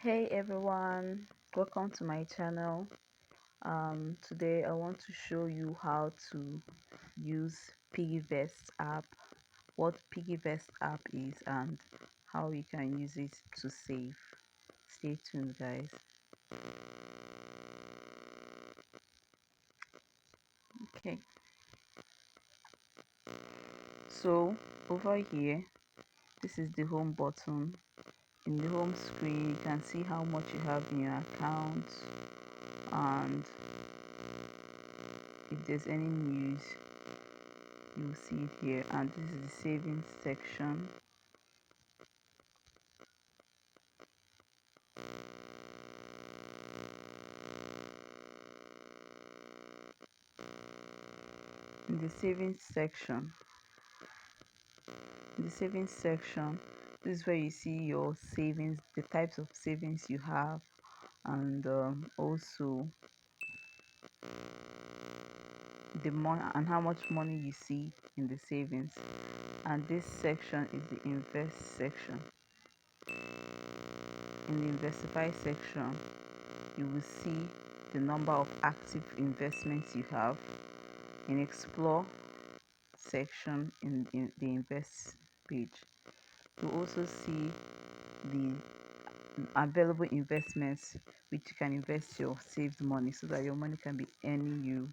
Hey everyone, welcome to my channel. Today I want to show you how to use Piggyvest app, what Piggyvest app is, and how you can use it to save. Stay tuned, guys. Okay, so over here, this is the home button. In the home screen, you can see how much you have in your account, and if there's any news, you'll see it here. And this is the savings section. In the savings section, this is where you see your savings, the types of savings you have, and also the money and how much money you see in the savings. And this section is the invest section. In the investify section, you will see the number of active investments you have. In explore section, in the invest page, you also see the available investments which you can invest your saved money, so that your money can be earning you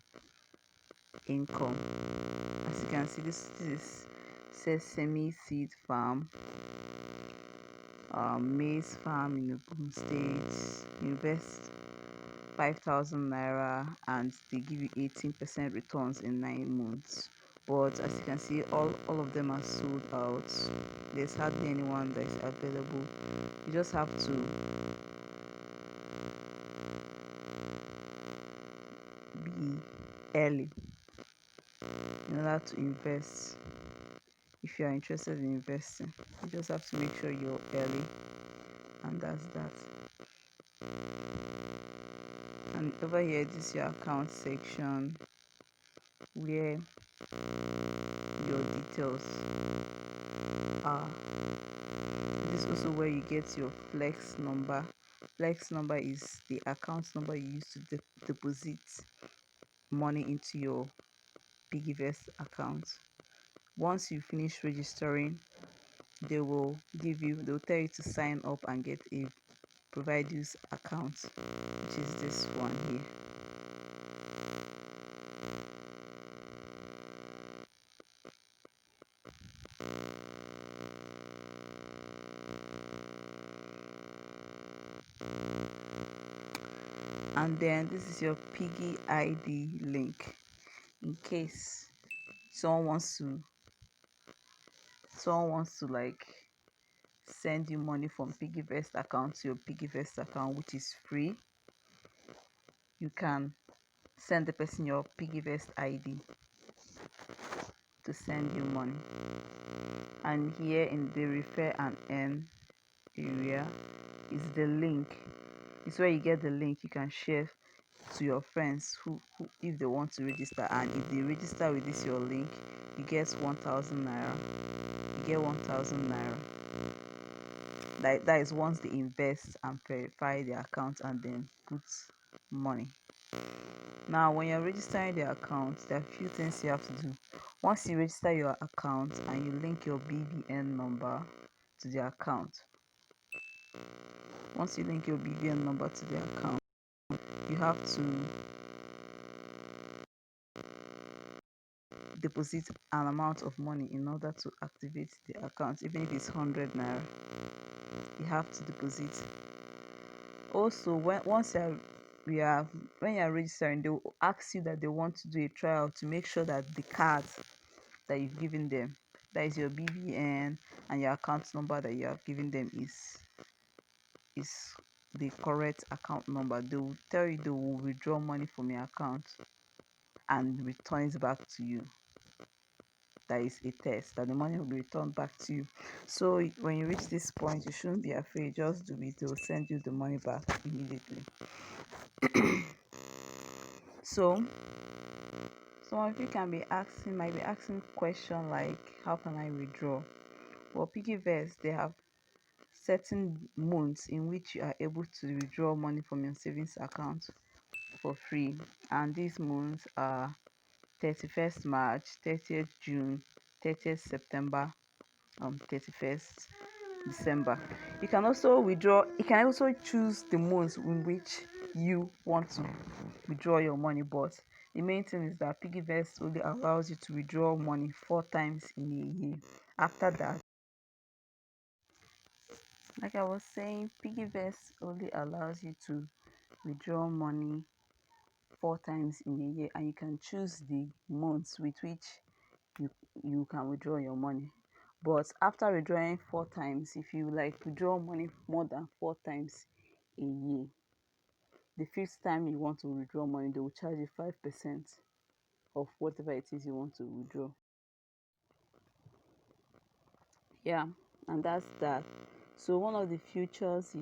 income. As you can see, this is sesame seed farm, maize farm in Ogun State. Invest 5,000 naira and they give you 18% returns in 9 months. But as you can see, all of them are sold out. There's hardly anyone that is available. You just have to be early in order to invest. If you are interested in investing, you just have to make sure you're early, and that's that. And over here, this is your account section, where your details are. This is also where you get your flex number. Flex number is the account number you use to deposit money into your Piggvest account. Once you finish registering, they'll tell you to sign up and get a provide use account, which is this one here. And then this is your Piggy ID link, in case someone wants to like send you money from Piggvest account to your Piggvest account, which is free. You can send the person your Piggvest ID to send you money. And here in the refer and earn area is the link. It's where you get the link you can share to your friends who if they want to register, and if they register with this your link, you get 1,000 naira. You get 1,000 naira. That is once they invest and verify the account and then put money. Now when you're registering the account, there are a few things you have to do. Once you register your account and you link your BVN number to the account, you have to deposit an amount of money in order to activate the account. Even if it's 100 naira, you have to deposit. Also, when you're registering, they will ask you that they want to do a trial to make sure that the card that you've given them, that is your BVN, and your account number that you have given them is the correct account number. They will tell you they will withdraw money from your account and return it back to you. That is a test that the money will be returned back to you. So when you reach this point, you shouldn't be afraid. Just do it. They will send you the money back immediately. So some of you might be asking question like, how can I withdraw? Well, Piggvest, they have certain months in which you are able to withdraw money from your savings account for free, and these months are 31st March, 30th June, 30th September, 31st December. You can also choose the months in which you want to withdraw your money, but the main thing is that Piggvest only allows you to withdraw money 4 times in a year. After that, like I was saying, Piggvest only allows you to withdraw money 4 times in a year, and you can choose the months with which you you can withdraw your money. But after withdrawing 4 times, if you like withdraw money more than 4 times a year, the fifth time you want to withdraw money, they will charge you 5% of whatever it is you want to withdraw. Yeah, and that's that. So one of the features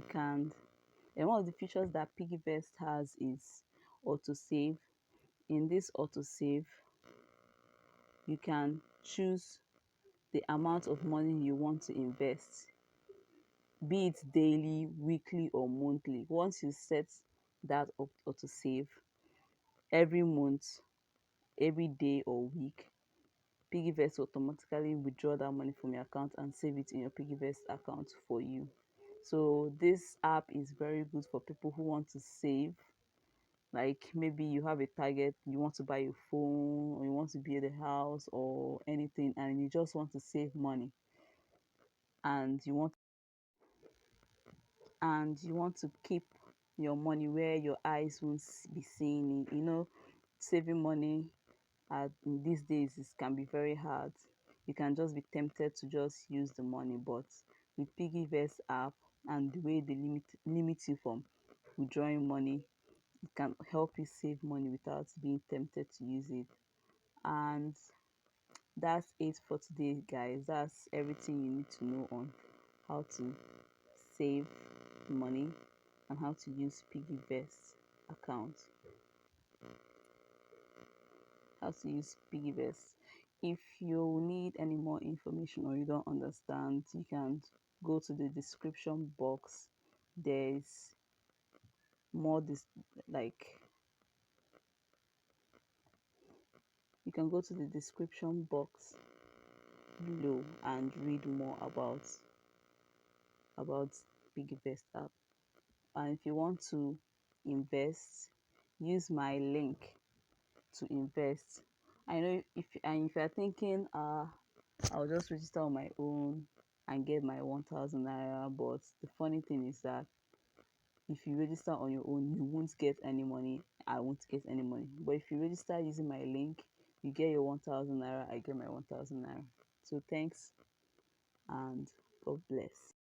that Piggvest has is auto save. In this auto save, you can choose the amount of money you want to invest, be it daily, weekly, or monthly. Once you set that up auto save, every month, every day or week, Piggvest will automatically withdraw that money from your account and save it in your Piggvest account for you. So this app is very good for people who want to save. Like maybe you have a target, you want to buy a phone, or you want to build a house or anything, and you just want to save money, and you want to keep your money where your eyes won't be seeing it. Saving money in these days can be very hard. You can just be tempted to just use the money, but with Piggvest app and the way they limit you from withdrawing money, it can help you save money without being tempted to use it. And that's it for today, guys. That's everything you need to know on how to save money and how to use Piggvest account. How to use Piggvest. If you need any more information or you don't understand, you can go to the description box. There's more like you can go to the description box below and read more about Piggvest app. And if you want to invest, use my link to invest. I know if you're thinking I'll just register on my own and get my 1000 naira, but the funny thing is that if you register on your own, you won't get any money, I won't get any money. But if you register using my link, you get your 1000 naira, I get my 1000 naira. So thanks and God bless.